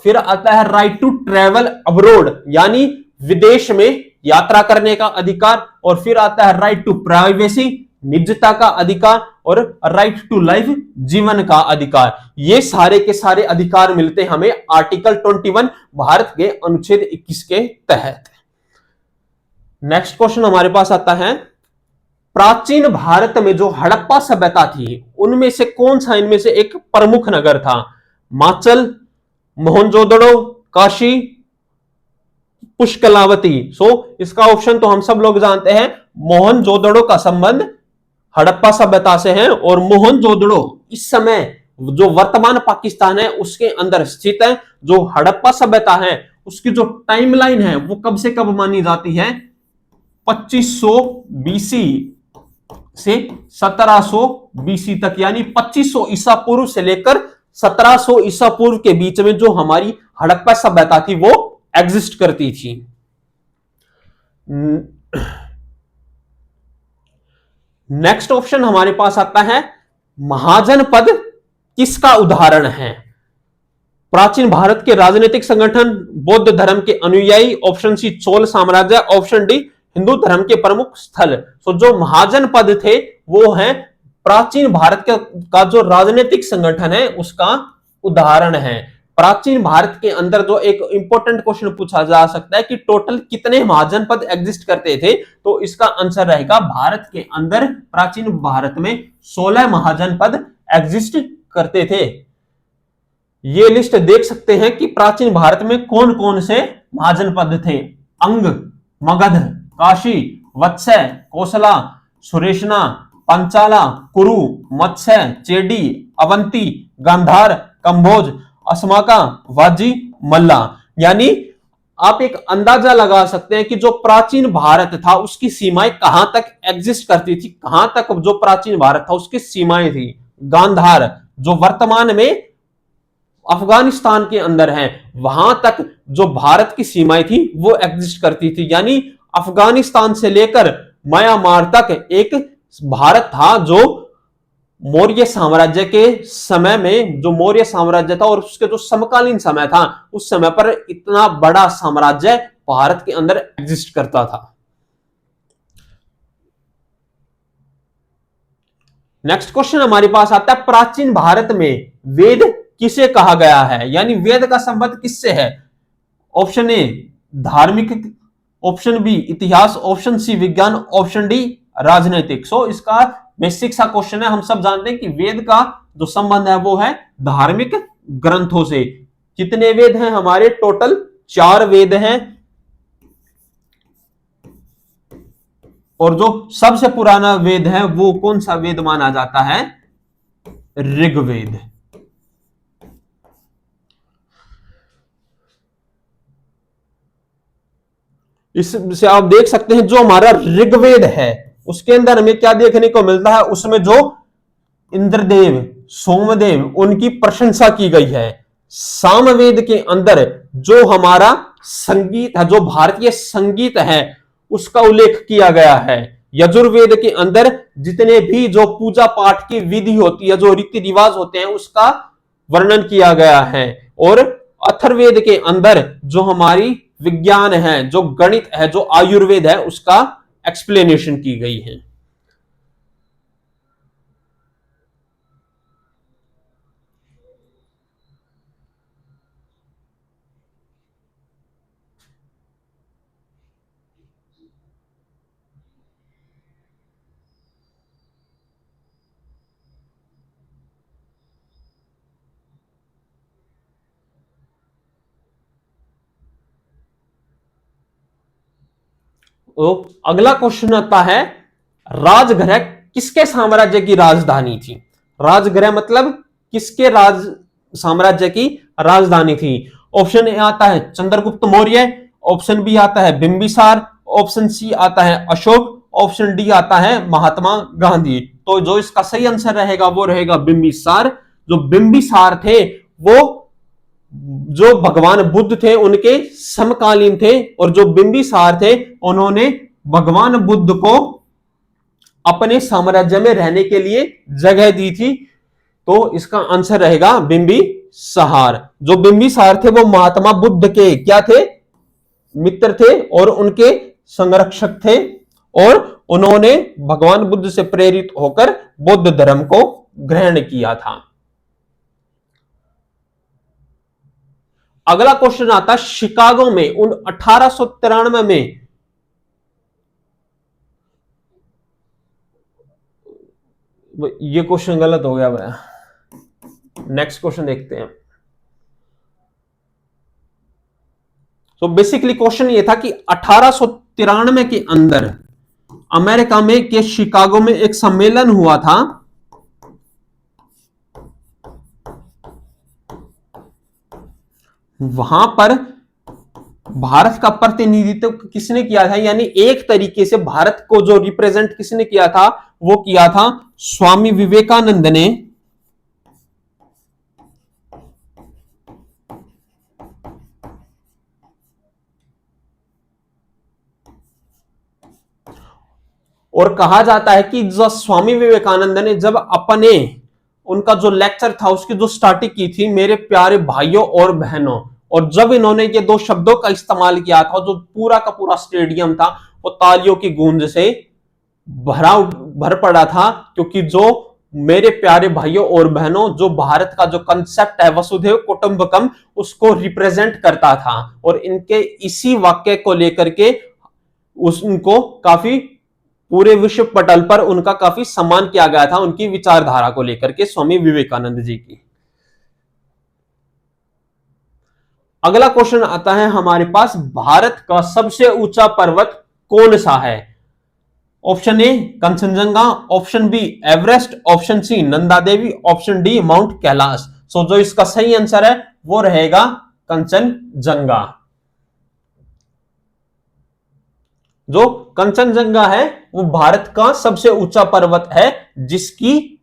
फिर आता है राइट टू ट्रेवल अब्रोड यानी विदेश में यात्रा करने का अधिकार। और फिर आता है राइट टू प्राइवेसी निजता का अधिकार और राइट टू लाइफ जीवन का अधिकार। ये सारे के सारे अधिकार मिलते हमें आर्टिकल 21 भारत के अनुच्छेद 21 के तहत। नेक्स्ट क्वेश्चन हमारे पास आता है, प्राचीन भारत में जो हड़प्पा सभ्यता थी उनमें से कौन सा इनमें से एक प्रमुख नगर था? माचल, मोहनजोदड़ो, काशी, पुष्कलावती। इसका ऑप्शन तो हम सब लोग जानते हैं, मोहनजोदड़ो का संबंध हड़प्पा सभ्यता से है और मोहनजोदड़ो इस समय जो वर्तमान पाकिस्तान है उसके अंदर स्थित है। जो हड़प्पा सभ्यता है उसकी जो टाइमलाइन है वो कब से कब मानी जाती है? 2500 बीसी से 1700 बीसी तक, यानी 2500 ईसा पूर्व से लेकर 1700 ईसा पूर्व के बीच में जो हमारी हड़प्पा सभ्यता थी वो एग्जिस्ट करती थी। नेक्स्ट ऑप्शन हमारे पास आता है, महाजनपद किसका उदाहरण है? प्राचीन भारत के राजनीतिक संगठन, बौद्ध धर्म के अनुयायी, ऑप्शन सी चोल साम्राज्य, ऑप्शन डी हिंदू धर्म के प्रमुख स्थल। जो महाजनपद थे वो है प्राचीन भारत का जो राजनीतिक संगठन है उसका उदाहरण है। प्राचीन भारत के अंदर जो एक इंपॉर्टेंट क्वेश्चन पूछा जा सकता है कि टोटल कितने महाजनपद एग्जिस्ट करते थे, तो इसका आंसर रहेगा भारत के अंदर प्राचीन भारत में 16 महाजनपद एग्जिस्ट करते थे। ये लिस्ट देख सकते हैं कि प्राचीन भारत में कौन कौन से महाजनपद थे। अंग, मगध, काशी, वत्स्य, कोसला, सुरेशना, पंचाला, कुरु, मत्स्य, चेडी, अवंती, गांधार, कंबोज, अस्माका, वाजी, मल्ला। यानी आप एक अंदाजा लगा सकते हैं कि जो प्राचीन भारत था उसकी सीमाएं कहां तक एग्जिस्ट करती थी, कहां तक जो प्राचीन भारत था उसकी सीमाएं थी। गांधार जो वर्तमान में अफगानिस्तान के अंदर है वहां तक जो भारत की सीमाएं थी वो एग्जिस्ट करती थी, यानी अफगानिस्तान से लेकर म्यांमार तक एक भारत था जो मौर्य साम्राज्य के समय में, जो मौर्य साम्राज्य था और उसके जो समकालीन समय था उस समय पर इतना बड़ा साम्राज्य भारत के अंदर एग्जिस्ट करता था। नेक्स्ट क्वेश्चन हमारे पास आता है, प्राचीन भारत में वेद किसे कहा गया है, यानी वेद का संबंध किससे है? ऑप्शन ए धार्मिक, ऑप्शन बी इतिहास, ऑप्शन सी विज्ञान, ऑप्शन डी राजनीतिक। इसका बेसिक सा क्वेश्चन है। हम सब जानते हैं कि वेद का जो संबंध है वो है धार्मिक ग्रंथों से। कितने वेद हैं हमारे? टोटल 4 वेद हैं। और जो सबसे पुराना वेद है वो कौन सा वेद माना जाता है? ऋग्वेद। इससे आप देख सकते हैं जो हमारा ऋग्वेद है उसके अंदर हमें क्या देखने को मिलता है, उसमें जो इंद्रदेव, सोमदेव, उनकी प्रशंसा की गई है। सामवेद के अंदर जो हमारा संगीत है, जो भारतीय संगीत है, उसका उल्लेख किया गया है। यजुर्वेद के अंदर जितने भी जो पूजा पाठ की विधि होती है, जो रीति रिवाज होते हैं, उसका वर्णन किया गया है। और अथर्ववेद के अंदर जो हमारी विज्ञान है, जो गणित है, जो आयुर्वेद है, उसका एक्सप्लेनेशन की गई है। तो अगला क्वेश्चन आता है, राजगृह किसके साम्राज्य की राजधानी थी? राजगृह मतलब किसके राज साम्राज्य की राजधानी थी? ऑप्शन ए आता है चंद्रगुप्त मौर्य, ऑप्शन बी आता है बिंबिसार, ऑप्शन सी आता है अशोक, ऑप्शन डी आता है महात्मा गांधी। तो जो इसका सही आंसर रहेगा वो रहेगा बिंबिसार। जो बिंबिसार थे वो जो भगवान बुद्ध थे उनके समकालीन थे, और जो बिंबिसार थे उन्होंने भगवान बुद्ध को अपने साम्राज्य में रहने के लिए जगह दी थी। तो इसका आंसर रहेगा बिंबिसार। जो बिंबिसार थे वो महात्मा बुद्ध के क्या थे? मित्र थे और उनके संरक्षक थे, और उन्होंने भगवान बुद्ध से प्रेरित होकर बौद्ध धर्म को ग्रहण किया था। अगला क्वेश्चन आता है, शिकागो में 1893 में ये क्वेश्चन गलत हो गया भैया, नेक्स्ट क्वेश्चन देखते हैं। तो बेसिकली क्वेश्चन ये था कि 1893 के अंदर अमेरिका में के शिकागो में एक सम्मेलन हुआ था। वहां पर भारत का प्रतिनिधित्व किसने किया था? यानी एक तरीके से भारत को जो रिप्रेजेंट किसने किया था, वो किया था स्वामी विवेकानंद ने। और कहा जाता है कि जो स्वामी विवेकानंद ने जब अपने उनका जो लेक्चर था उसकी जो स्टार्टिंग की थी, मेरे प्यारे भाइयों और बहनों, और जब इन्होंने ये दो शब्दों का इस्तेमाल किया था, जो पूरा का पूरा स्टेडियम था वो तालियों की गूंज से भर पड़ा था, क्योंकि जो मेरे प्यारे भाइयों और बहनों, जो भारत का जो कंसेप्ट है वसुधैव कुटुंबकम, उसको रिप्रेजेंट करता था। और इनके इसी वाक्य को लेकर के उनको काफी पूरे विश्व पटल पर उनका काफी सम्मान किया गया था, उनकी विचारधारा को लेकर के, स्वामी विवेकानंद जी की। अगला क्वेश्चन आता है हमारे पास, भारत का सबसे ऊंचा पर्वत कौन सा है? Option A Kanchenjunga, option B Everest, option C Nanda Devi, option D mount Kailash. So जो इसका सही आंसर है वो रहेगा कंचनजंगा। जो कंचनजंगा है वो भारत का सबसे ऊंचा पर्वत है, जिसकी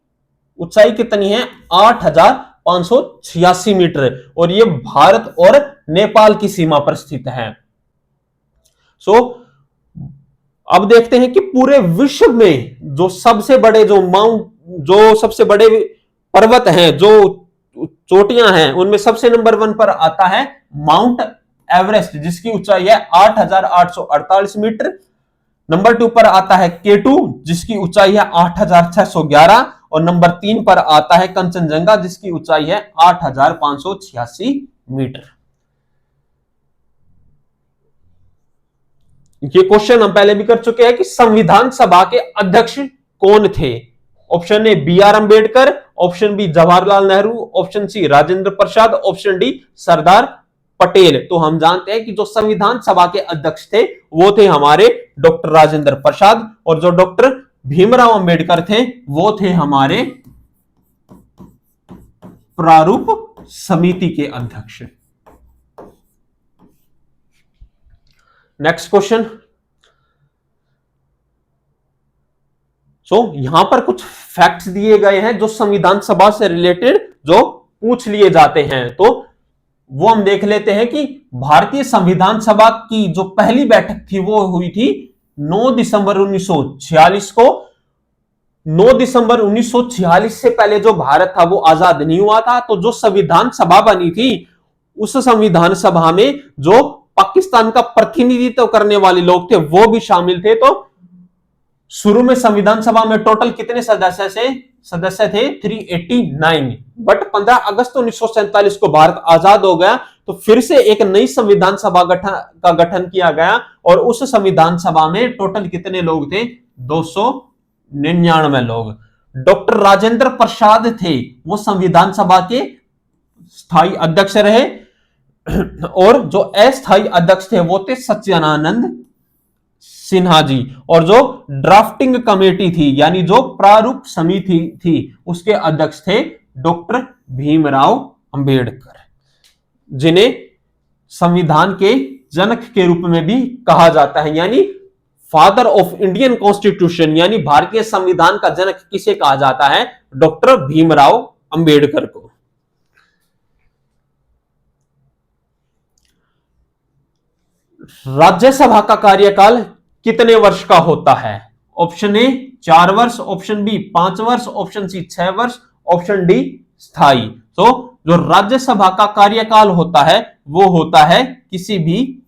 ऊंचाई कितनी है? 8,586 मीटर, और ये भारत और नेपाल की सीमा पर स्थित है। अब देखते हैं कि पूरे विश्व में जो सबसे बड़े जो सबसे बड़े पर्वत हैं, जो चोटियां हैं, उनमें सबसे नंबर 1 पर आता है माउंट एवरेस्ट, जिसकी ऊंचाई है 8,848 मीटर। नंबर 2 पर आता है K2, जिसकी ऊंचाई है 8,611, और नंबर 3 पर आता है कंचनजंगा, जिसकी ऊंचाई है 8,586 मीटर। ये क्वेश्चन हम पहले भी कर चुके हैं कि संविधान सभा के अध्यक्ष कौन थे? Option A B.R. Ambedkar, option B Jawaharlal Nehru, option C Rajendra Prasad, option D Sardar Patel. तो हम जानते हैं कि जो संविधान सभा के अध्यक्ष थे वो थे हमारे डॉक्टर राजेंद्र प्रसाद, और जो डॉक्टर भीमराव अंबेडकर थे वो थे हमारे प्रारूप समिति के अध्यक्ष। Next question. यहां पर कुछ फैक्ट्स दिए गए हैं जो संविधान सभा से रिलेटेड जो पूछ लिए जाते हैं, तो वो हम देख लेते हैं कि भारतीय संविधान सभा की जो पहली बैठक थी वो हुई थी 9 दिसंबर 1946 को। 9 दिसंबर 1946 से पहले जो भारत था वो आजाद नहीं हुआ था। तो जो संविधान सभा बनी थी उस संविधान सभा में जो पाकिस्तान का प्रतिनिधित्व करने वाले लोग थे वो भी शामिल थे। तो शुरू में संविधान सभा में टोटल कितने सदस्य थे 389, बट 15 अगस्त 1947 को भारत आजाद हो गया तो फिर से एक नई संविधान सभा का गठन किया गया, और उस संविधान सभा में टोटल कितने लोग थे 299 लोग। डॉक्टर राजेंद्र प्रसाद थे वो संविधान सभा के स्थायी अध्यक्ष रहे, और जो अस्थायी अध्यक्ष थे वो थे सच्चिदानंद सिन्हा जी, और जो ड्राफ्टिंग कमेटी थी यानी जो प्रारूप समिति थी उसके अध्यक्ष थे डॉक्टर भीमराव अंबेडकर, जिन्हें संविधान के जनक के रूप में भी कहा जाता है, यानी फादर ऑफ इंडियन कॉन्स्टिट्यूशन, यानी भारतीय संविधान का जनक किसे कहा जाता है, डॉक्टर भीमराव अंबेडकर को। राज्यसभा का कार्यकाल कितने वर्ष का होता है? ऑप्शन ए 4 वर्ष, ऑप्शन बी 5 वर्ष, ऑप्शन सी 6 वर्ष, ऑप्शन डी स्थायी। तो जो राज्यसभा का कार्यकाल होता है वो होता है किसी भी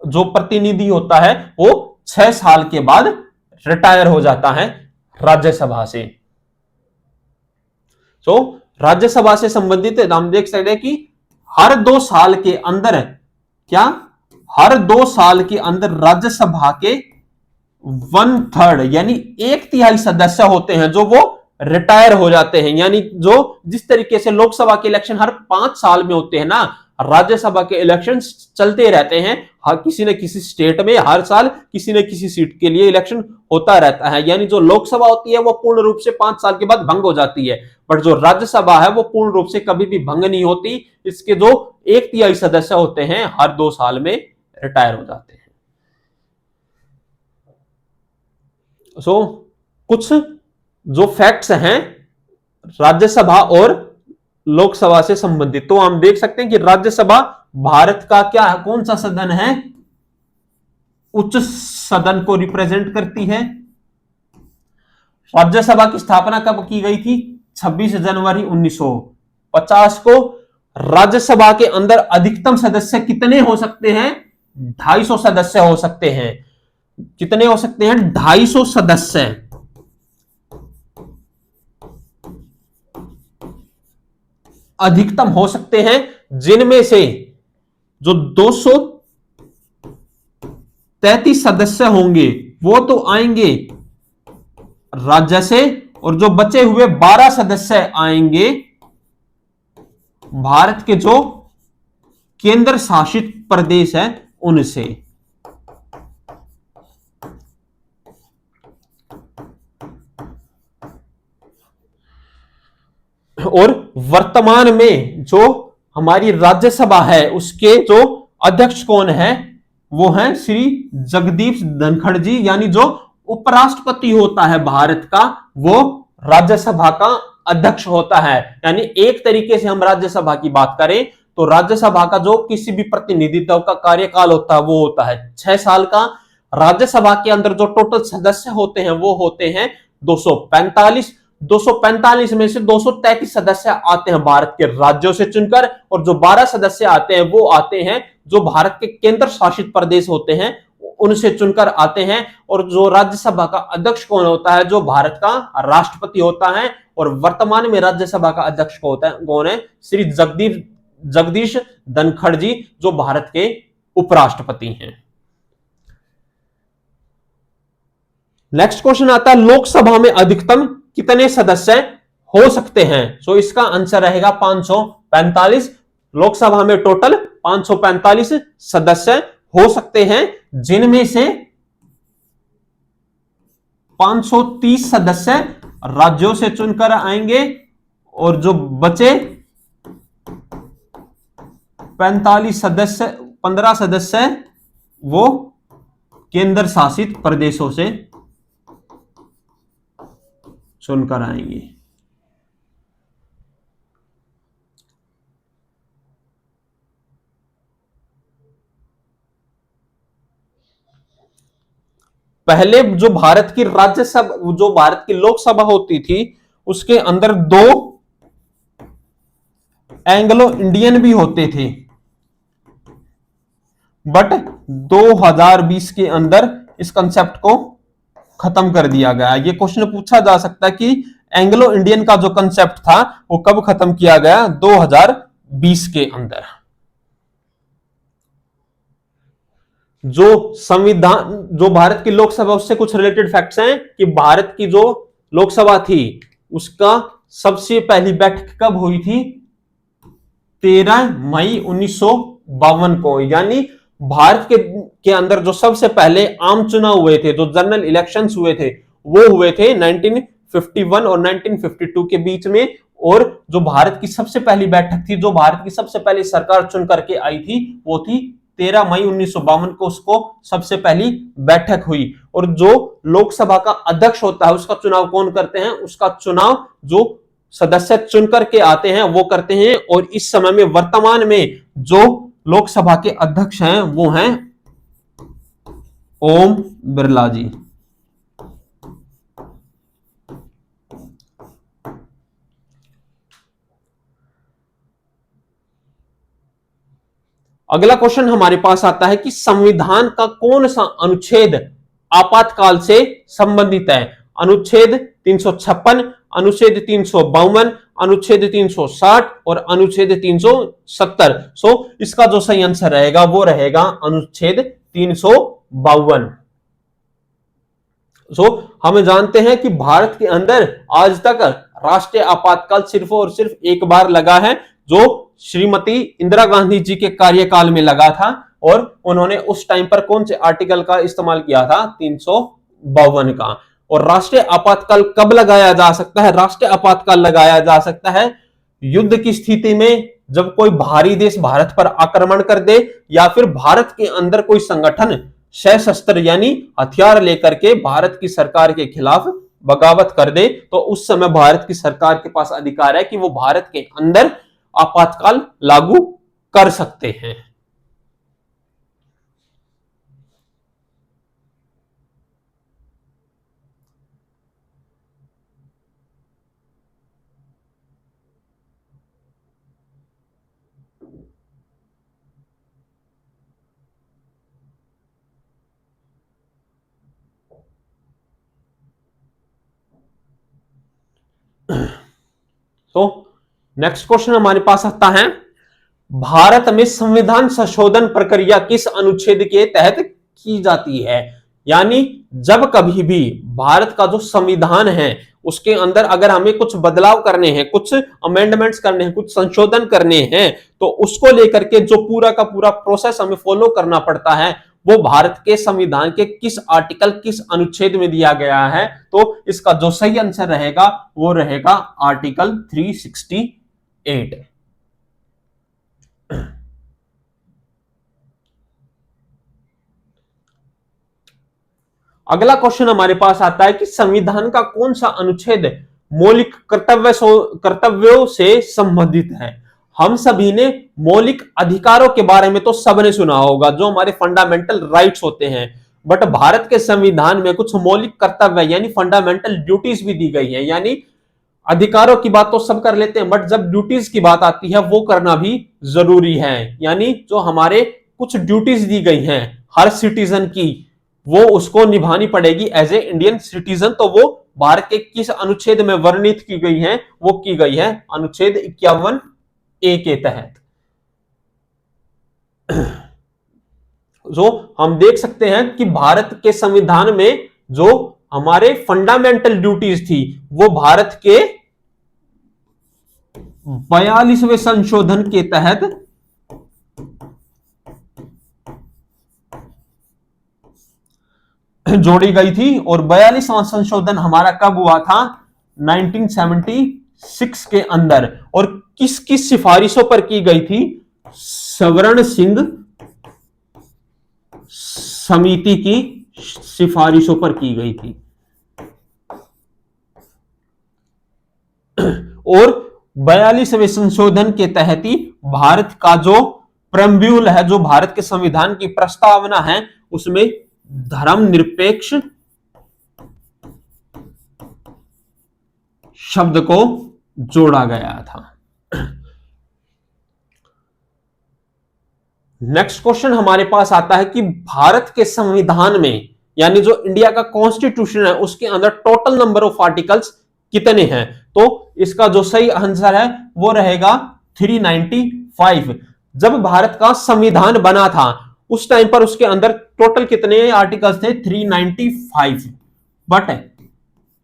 जो प्रतिनिधि होता है वो 6 साल के बाद रिटायर हो जाता है राज्यसभा से। तो राज्यसभा से संबंधित हम देख सकते हैं कि हर 2 साल के अंदर हर 2 साल के अंदर राज्यसभा के 1/3 यानी 1/3 सदस्य होते हैं जो वो रिटायर हो जाते हैं। यानी जो जिस तरीके से लोकसभा के इलेक्शन हर 5 साल में होते हैं ना, राज्यसभा के इलेक्शन चलते रहते हैं, किसी न किसी स्टेट में हर साल किसी न किसी सीट के लिए इलेक्शन होता रहता है। यानी जो लोकसभा होती है वो पूर्ण रूप से 5 साल के बाद भंग हो जाती है, बट जो राज्यसभा है वो पूर्ण रूप से कभी भी भंग नहीं होती। इसके जो 1/3 सदस्य होते हैं हर 2 साल में रिटायर हो जाते हैं। कुछ जो फैक्ट्स हैं राज्यसभा और लोकसभा से संबंधित, तो हम देख सकते हैं कि राज्यसभा भारत का कौन सा सदन है, उच्च सदन को रिप्रेजेंट करती है। राज्यसभा की स्थापना कब की गई थी? 26 जनवरी 1950 को। राज्यसभा के अंदर अधिकतम सदस्य कितने हो सकते हैं? 250 सदस्य हो सकते हैं। कितने हो सकते हैं? 250 सदस्य अधिकतम हो सकते हैं, जिनमें से जो 233 सदस्य होंगे वो तो आएंगे राज्य से, और जो बचे हुए 12 सदस्य आएंगे भारत के जो केंद्र शासित प्रदेश है उनसे। और वर्तमान में जो हमारी राज्यसभा है उसके जो अध्यक्ष कौन है? वो हैं श्री जगदीप धनखड़ जी, यानी जो उपराष्ट्रपति होता है भारत का वो राज्यसभा का अध्यक्ष होता है। यानी एक तरीके से हम राज्यसभा की बात करें तो राज्यसभा का जो किसी भी प्रतिनिधित्व का कार्यकाल होता है वो होता है 6 साल का। राज्यसभा के अंदर जो टोटल सदस्य होते हैं वो होते हैं 245। 245 में से 233 सदस्य आते हैं भारत के राज्यों से चुनकर, और जो 12 सदस्य आते हैं वो आते हैं जो भारत के केंद्र शासित प्रदेश होते हैं उनसे चुनकर आते हैं। और जो राज्यसभा का अध्यक्ष कौन होता है? जो भारत का राष्ट्रपति होता है। और वर्तमान में राज्यसभा का अध्यक्ष कौन है? श्री जगदीश धनखड़ जी, जो भारत के उपराष्ट्रपति हैं। नेक्स्ट क्वेश्चन आता है लोकसभा में अधिकतम कितने सदस्य हो सकते हैं? इसका आंसर रहेगा 545। लोकसभा में टोटल 545 सदस्य हो सकते हैं, जिनमें से 530 सदस्य राज्यों से चुनकर आएंगे और जो बचे 15 सदस्य वो केंद्र शासित प्रदेशों से चुनकर आएंगे। पहले जो भारत की राज्यसभा, जो भारत की लोकसभा होती थी, उसके अंदर 2 एंग्लो इंडियन भी होते थे, बट 2020 के अंदर इस कंसेप्ट को खत्म कर दिया गया। ये क्वेश्चन पूछा जा सकता है कि एंग्लो इंडियन का जो कंसेप्ट था वो कब खत्म किया गया? 2020 के अंदर। जो संविधान, जो भारत की लोकसभा, उससे कुछ रिलेटेड फैक्ट्स हैं कि भारत की जो लोकसभा थी उसका सबसे पहली बैठक कब हुई थी? 13 मई 1952 को। यानी भारत के अंदर जो सबसे पहले आम चुनाव हुए थे, जो जनरल इलेक्शंस हुए थे, वो हुए थे 1951 और 1952 के बीच में। और जो भारत की सबसे पहली बैठक थी, जो भारत की सबसे पहली सरकार चुन करके आई थी, वो थी 13 मई 1952 को, उसको सबसे पहली बैठक हुई। और जो लोकसभा का अध्यक्ष होता है उसका चुनाव कौन करते हैं? उसका चुनाव जो सदस्य चुन करके आते हैं वो करते हैं। और इस समय में वर्तमान में जो लोकसभा के अध्यक्ष हैं वो हैं ओम बिरला जी। अगला क्वेश्चन हमारे पास आता है कि संविधान का कौन सा अनुच्छेद आपातकाल से संबंधित है? अनुच्छेद 356, अनुच्छेद 352, अनुच्छेद 360 और अनुच्छेद 370। सो इसका जो सही आंसर रहेगा वो रहेगा अनुच्छेद 352। हम जानते हैं कि भारत के अंदर आज तक राष्ट्रीय आपातकाल सिर्फ और सिर्फ एक बार लगा है, जो श्रीमती इंदिरा गांधी जी के कार्यकाल में लगा था। और उन्होंने उस टाइम पर कौन से आर्टिकल का इस्तेमाल किया था? 352 का। और राष्ट्रीय आपातकाल कब लगाया जा सकता है? राष्ट्रीय आपातकाल लगाया जा सकता है युद्ध की स्थिति में, जब कोई बाहरी देश भारत पर आक्रमण कर दे, या फिर भारत के अंदर कोई संगठन सशस्त्र यानी हथियार लेकर के भारत की सरकार के खिलाफ बगावत कर दे, तो उस समय भारत की सरकार के पास अधिकार है कि वो भारत के अंदर आपातकाल लागू कर सकते हैं। तो नेक्स्ट क्वेश्चन हमारे पास आता है, भारत में संविधान संशोधन प्रक्रिया किस अनुच्छेद के तहत की जाती है? यानी जब कभी भी भारत का जो संविधान है उसके अंदर अगर हमें कुछ बदलाव करने हैं, कुछ अमेंडमेंट्स करने हैं, कुछ संशोधन करने हैं, तो उसको लेकर के जो पूरा का पूरा प्रोसेस हमें फॉलो करना पड़ता है, वो भारत के संविधान के किस आर्टिकल, किस अनुच्छेद में दिया गया है? तो इसका जो सही आंसर रहेगा वो रहेगा आर्टिकल 368। अगला क्वेश्चन हमारे पास आता है कि संविधान का कौन सा अनुच्छेद मौलिक कर्तव्यों से संबंधित है? हम सभी ने मौलिक अधिकारों के बारे में तो सबने सुना होगा, जो हमारे फंडामेंटल राइट्स होते हैं। बट भारत के संविधान में कुछ मौलिक कर्तव्य यानी फंडामेंटल ड्यूटीज भी दी गई है। यानी अधिकारों की बात तो सब कर लेते हैं, बट जब ड्यूटीज की बात आती है वो करना भी जरूरी है। यानी जो हमारे कुछ ड्यूटीज दी गई हैं हर सिटीजन की, वो उसको निभानी पड़ेगी एज ए इंडियन सिटीजन। तो वो भारत के किस अनुच्छेद में वर्णित की गई है? वो की गई है अनुच्छेद 51A के तहत। जो हम देख सकते हैं कि भारत के संविधान में जो हमारे फंडामेंटल ड्यूटीज थी वो भारत के 42वें संशोधन के तहत जोड़ी गई थी। और 42वां संशोधन हमारा कब हुआ था? 1976 के अंदर। और किस किस सिफारिशों पर की गई थी? सवर्ण सिंह समिति की सिफारिशों पर की गई थी। और 42वें संशोधन के तहत ही भारत का जो प्रेम्ब्यूल है, जो भारत के संविधान की प्रस्तावना है, उसमें धर्मनिरपेक्ष शब्द को जोड़ा गया था। नेक्स्ट क्वेश्चन हमारे पास आता है कि भारत के संविधान में, यानी जो इंडिया का कॉन्स्टिट्यूशन है, उसके अंदर टोटल नंबर ऑफ आर्टिकल्स कितने हैं? तो इसका जो सही आंसर है वो रहेगा 395। जब भारत का संविधान बना था उस टाइम पर उसके अंदर टोटल कितने आर्टिकल्स थे? 395। बट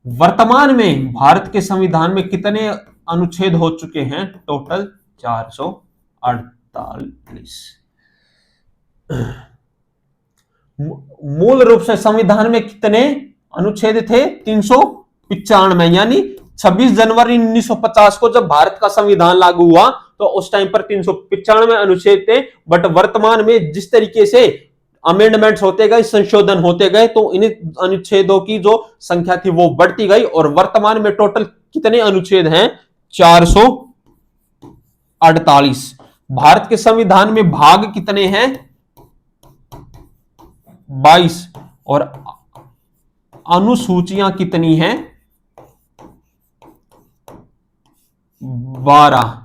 वर्तमान में भारत के संविधान में कितने अनुच्छेद हो चुके हैं? टोटल 448। मूल रूप से संविधान में कितने अनुच्छेद थे? 395। यानी 26 जनवरी 1950 को जब भारत का संविधान लागू हुआ तो उस टाइम पर 395 अनुच्छेद थे। बट वर्तमान में जिस तरीके से अमेंडमेंट्स होते गए, संशोधन होते गए, तो इन अनुच्छेदों की जो संख्या थी वो बढ़ती गई। और वर्तमान में टोटल कितने अनुच्छेद हैं? 448। भारत के संविधान में भाग कितने हैं? 22। और अनुसूचियां कितनी हैं? 12।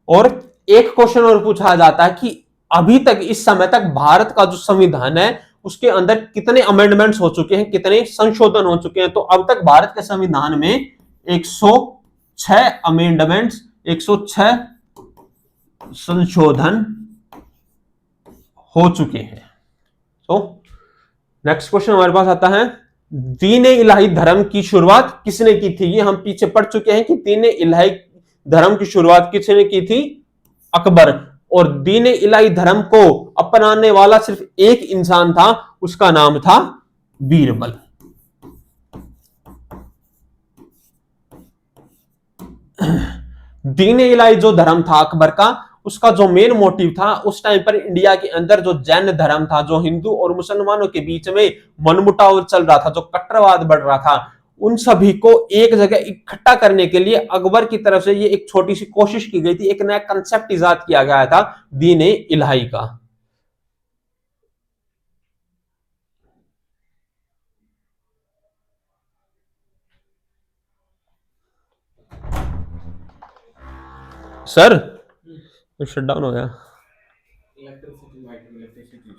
और एक क्वेश्चन और पूछा जाता है कि अभी तक, इस समय तक भारत का जो संविधान है उसके अंदर कितने अमेंडमेंट्स हो चुके हैं, कितने संशोधन हो चुके हैं? तो अब तक भारत के संविधान में 106 अमेंडमेंट्स, 106 संशोधन हो चुके हैं। तो नेक्स्ट क्वेश्चन हमारे पास आता है, दीन इलाही धर्म की शुरुआत किसने की थी? ये हम पीछे पढ़ चुके हैं कि दीन इलाही धर्म की शुरुआत किसने की थी? अकबर। और दीन इलाही धर्म को अपनाने वाला सिर्फ एक इंसान था, उसका नाम था बीरबल। दीन इलाही जो धर्म था अकबर का, उसका जो मेन मोटिव था उस टाइम पर इंडिया के अंदर जो जैन धर्म था, जो हिंदू और मुसलमानों के बीच में मनमुटाव चल रहा था, जो कट्टरवाद बढ़ रहा था, उन सभी को एक जगह इकट्ठा करने के लिए अकबर की तरफ से ये एक छोटी सी कोशिश की गई थी। एक नया कंसेप्ट इजाद किया गया था दीन इलाही का। सर शट डाउन हो गया। इलेक्ट्रिसिटी